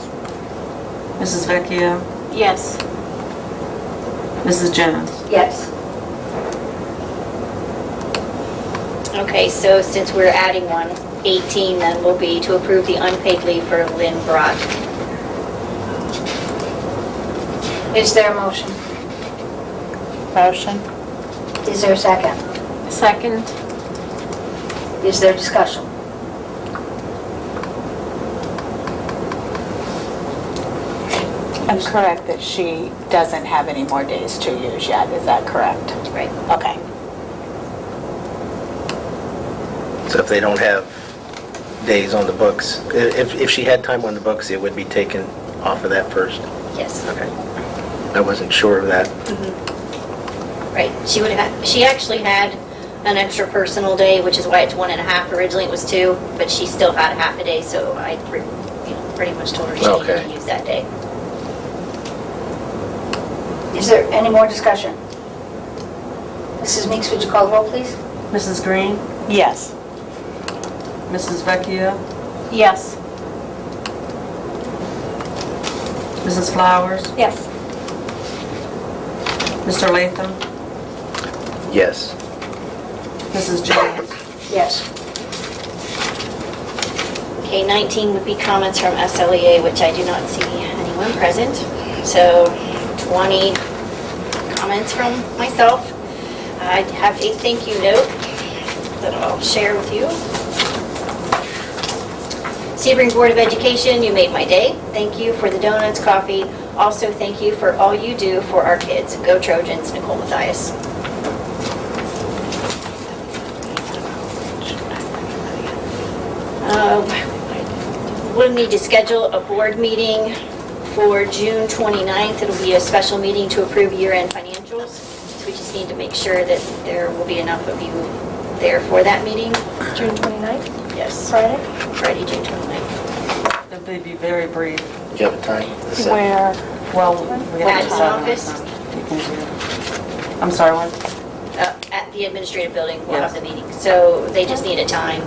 Mrs. Vecchio? Yes. Mrs. Jones? Yes. Okay, so since we're adding one, 18 then will be to approve the unpaid leave for Lynn Brock. Is there a motion? Motion. Is there a second? Second. Is there discussion? I'm correct that she doesn't have any more days to use yet, is that correct? Right. Okay. So if they don't have days on the books, if she had time on the books, it would be taken off of that first? Yes. Okay. I wasn't sure of that. Right. She actually had an extra personal day, which is why it's 1.5. Originally it was 2, but she still had a half a day, so I pretty much told her she needed Okay. to use that day. Is there any more discussion? Mrs. Meeks, would you call the roll, please? Mrs. Green? Yes. Mrs. Vecchia? Yes. Mrs. Flowers? Yes. Mr. Latham? Yes. Mrs. Jones? Yes. Okay, 19 would be comments from SLEA, which I do not see anyone present. So 20 comments from myself. I have a thank you note that I'll share with you. Sebring Board of Education, you made my day. Thank you for the donuts, coffee. Also, thank you for all you do for our kids. Go Trojans, Nicole Mathias. We'll need to schedule a board meeting for June 29th. It'll be a special meeting to approve year-end financials. So we just need to make sure that there will be enough of you there for that meeting. June 29th, Yes, Friday? Friday, June 29th. If they'd be very brief. Do you have a time? The seventh? Where? Well, we have Admin to set office? You can do. I'm sorry, what? At the administrative building, we'll have Yes. the meeting. So they just need a time.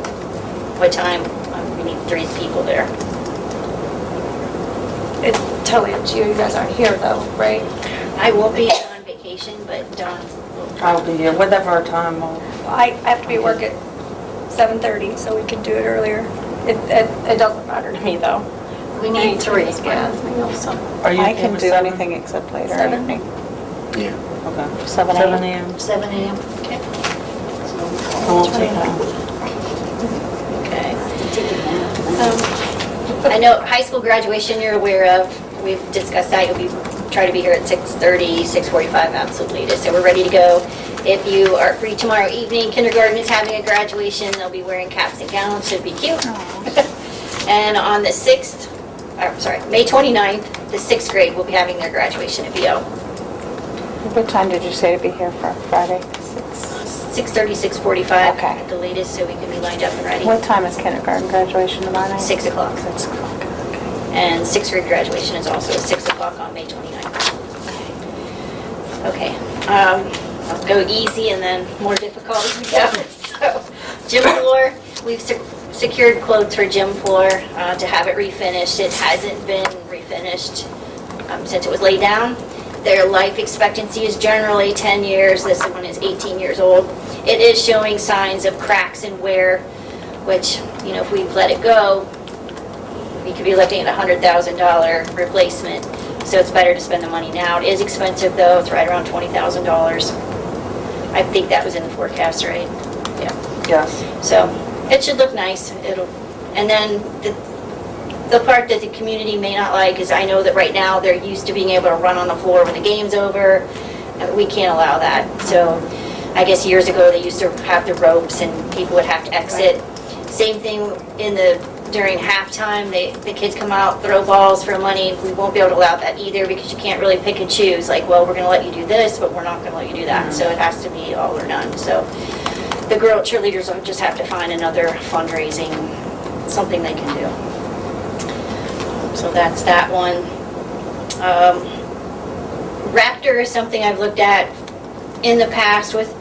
What time? We need 3 people there. It's totally up to you. You guys aren't here though, right? I won't be on vacation, but Dawn will. I'll be here, whatever time. I have to be at work at 7:30, so we could do it earlier. It doesn't matter to me though. We need 3. Yeah. Are you I okay can with do 7? anything except later Seven? evening. Yeah. Okay. 7 7 a.m. a.m. 7 a.m. Okay. I won't take that. Okay. I know high school graduation you're aware of. We've discussed that. You'll be, try to be here at 6:30, 6:45 absolute latest. So we're ready to go. If you are free tomorrow evening, kindergarten is having a graduation. They'll be wearing caps and gowns. Should be cute. And on the 6th, May 29th, the 6th grade will be having their graduation at VO. What time did you say to be here for Friday? 6:30, 6:45 Okay. at the latest, so we can be lined up and ready. What time is kindergarten graduation tomorrow night? 6 o'clock. 6 o'clock. And 6th grade graduation is also at 6 o'clock on May 29th. Okay, I'll go easy and then more difficult as we go. So, gym floor, we've secured quotes for gym floor to have it refinished. It hasn't been refinished since it was laid down. Their life expectancy is generally 10 years. This one is 18 years old. It is showing signs of cracks and wear, which, you know, if we let it go, we could be looking at a $100,000 replacement. So it's better to spend the money now. It is expensive though. It's right around $20,000. I think that was in the forecast, right? Yeah. Yes. So it should look nice. And then the part that the community may not like is I know that right now they're used to being able to run on the floor when the game's over. And we can't allow that. So I guess years ago they used to have the ropes and people would have to exit. Same thing during halftime, the kids come out, throw balls for money. We won't be able to allow that either because you can't really pick and choose. Like, well, we're going to let you do this, but we're not going to let you do that. So it has to be all or none. So the girl cheerleaders will just have to find another fundraising, something they can do. So that's that one. Raptor is something I've looked at in the past with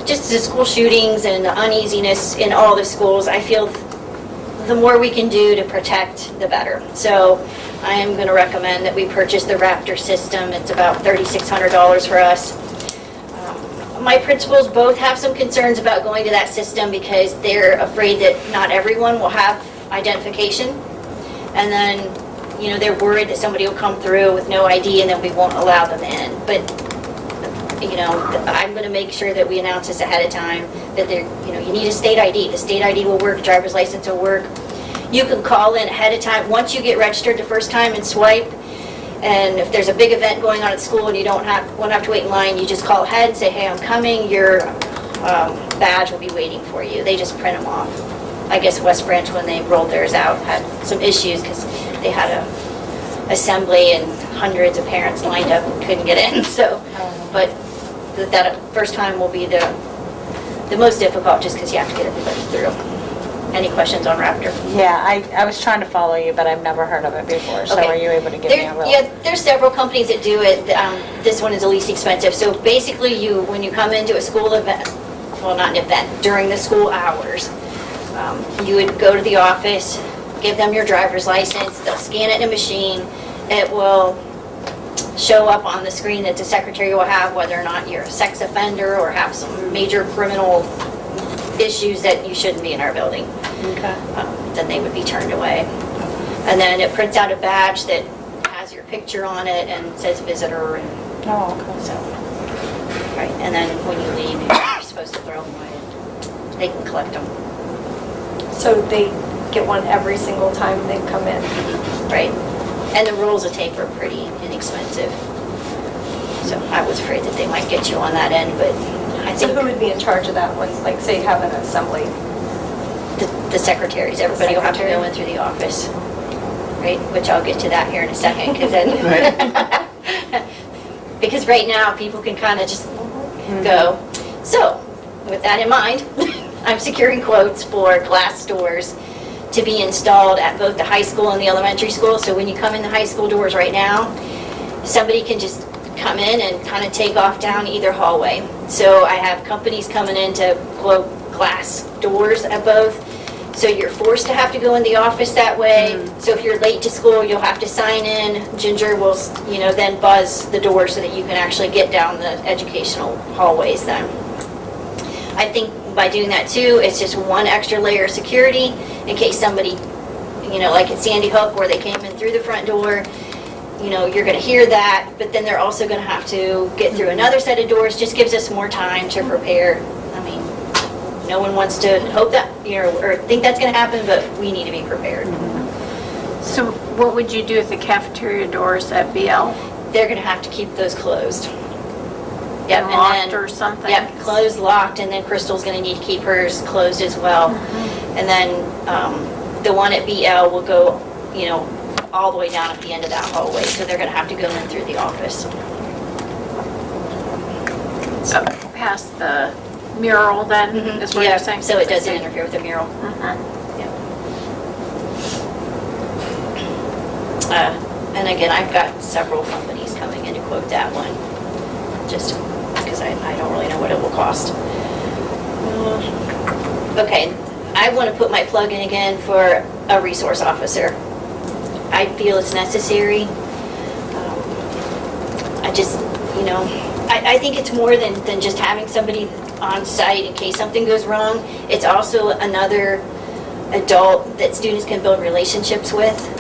just the school shootings and the uneasiness in all the schools. I feel the more we can do to protect, the better. So I am going to recommend that we purchase the Raptor system. It's about $3,600 for us. My principals both have some concerns about going to that system because they're afraid that not everyone will have identification. And then, you know, they're worried that somebody will come through with no ID and then we won't allow them in. But, you know, I'm going to make sure that we announce this ahead of time, that they're, you know, you need a state ID. The state ID will work, driver's license will work. You can call in ahead of time. Once you get registered the first time and swipe, and if there's a big event going on at school and you won't have to wait in line, you just call ahead and say, hey, I'm coming, your badge will be waiting for you. They just print them off. I guess West Branch, when they rolled theirs out, had some issues because they had a assembly and hundreds of parents lined up and couldn't get in. So, but that first time will be the most difficult just because you have to get everybody through. Any questions on Raptor? Yeah, I was trying to follow you, but I've never heard of it before, so Okay. are you able to give me a real? Yeah, there's several companies that do it. This one is the least expensive. So basically, when you come into a school event, well, not an event, during the school hours, you would go to the office, give them your driver's license, they'll scan it in a machine, it will show up on the screen that the secretary will have whether or not you're a sex offender or have some major criminal issues that you shouldn't be in our building. Okay. Then they would be turned away. And then it prints out a badge that has your picture on it and says visitor, and Oh, okay. so, right, and then when you leave, you're supposed to throw them away. They can collect them, So they get one every single time they come in? right? And the rolls of tape are pretty inexpensive. So I was afraid that they might get you on that end, but I So think who would be in charge of that one, like say have an assembly? the secretaries, everybody will have to go Secretary. in through the office, right? Which I'll get to that here in a second, because then, because right now, people can kind of just go. So, with that in mind, I'm securing quotes for glass doors to be installed at both the high school and the elementary school. So when you come in the high school doors right now, somebody can just come in and kind of take off down either hallway. So I have companies coming in to quote glass doors at both. So you're forced to have to go in the office that way. So if you're late to school, you'll have to sign in. Ginger will, then buzz the door so that you can actually get down the educational hallways then. I think by doing that too, it's just one extra layer of security in case somebody, like at Sandy Hook where they came in through the front door, you're going to hear that, but then they're also going to have to get through another set of doors. Just gives us more time to prepare. I mean, no one wants to hope that, or think that's going to happen, but we need to be prepared. So what would you do with the cafeteria doors at BL? They're going to have to keep those closed. Yep, and Locked then- or something? Yep, closed, locked, and then Crystal's going to need to keep hers closed as well. And then the one at BL will go, all the way down at the end of that hallway, so they're going to have to go in through the office. So past the mural then, is what Yeah, you're saying? so it doesn't interfere with the mural. Mhm. And again, I've got several companies coming in to quote that one, just because I don't really know what it will cost. Okay, I want to put my plug in again for a resource officer. I feel it's necessary. I just, I think it's more than just having somebody on site in case something goes wrong. It's also another adult that students can build relationships with.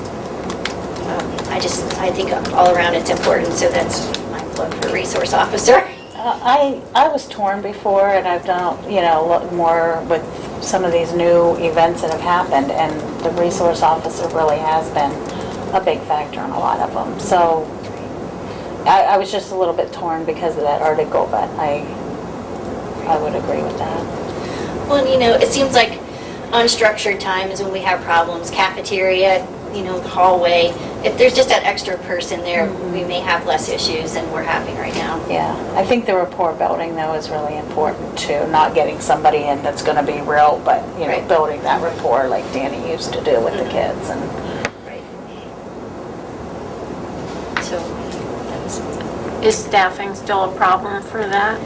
I think all around it's important, so that's my plug for resource officer. I was torn before, and I've done, a lot more with some of these new events that have happened, and the resource officer really has been a big factor in a lot of them. So I was just a little bit torn because of that article, but I would agree with that. Well, it seems like unstructured time is when we have problems. Cafeteria, the hallway. If there's just that extra person there, we may have less issues than we're having right now. Yeah, I think the rapport building though is really important too, not getting somebody in that's gonna be real, but, Right. building that rapport like Danny used to do with the kids and. Right. So, that's, Is staffing still a problem for that?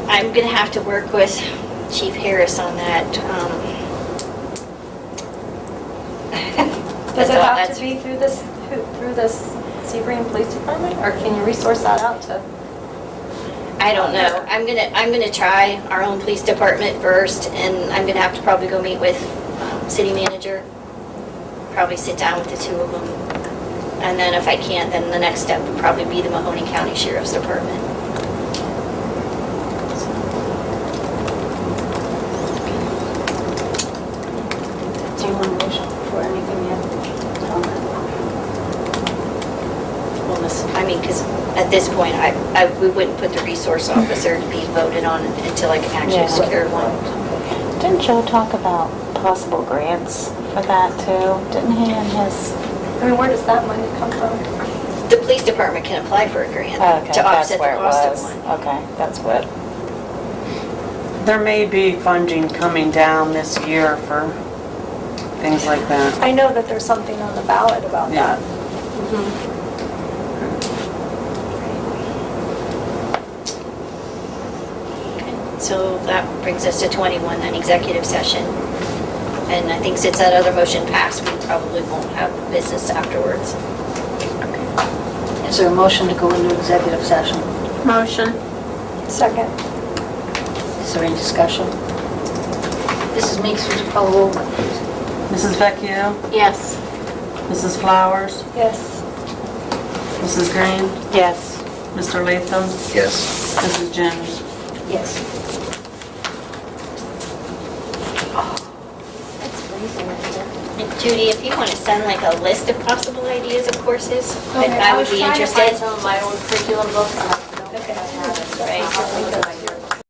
I'm gonna have to work with Chief Harris on that. Does it That's all- have to be through this Sebring Police Department, or can you resource that out to? I don't know. I'm gonna try our own police department first, and I'm gonna have to probably go meet with city manager. Probably sit down with the two of them, and then if I can't, then the next step would probably be the Mahoney County Sheriff's Department. Do you want to motion for anything yet? Well, because at this point, we wouldn't put the resource officer to be voted on until I can actually secure one. Didn't Joe talk about possible grants for that too? Didn't he in his? Where does that money come from? The police department can apply for a grant Okay, to that's offset the where it cost was. of one. Okay, that's what. There may be funding coming down this year for things like that. I know that there's something on the ballot about Yeah. that. So that brings us to 21, an executive session. And I think since that other motion passed, we probably won't have business afterwards. Is there a motion to go into executive session? Motion. Second. Is there any discussion? Mrs. Meeks, would you call the roll, please? Mrs. Vecchio? Yes. Mrs. Flowers? Yes. Mrs. Green? Yes. Mr. Latham? Yes. Mrs. Jones? Yes. It's freezing out there. And Judy, if you want to send like a list of possible ideas of courses, then I would be interested. some of my own curriculum books. Okay. Right.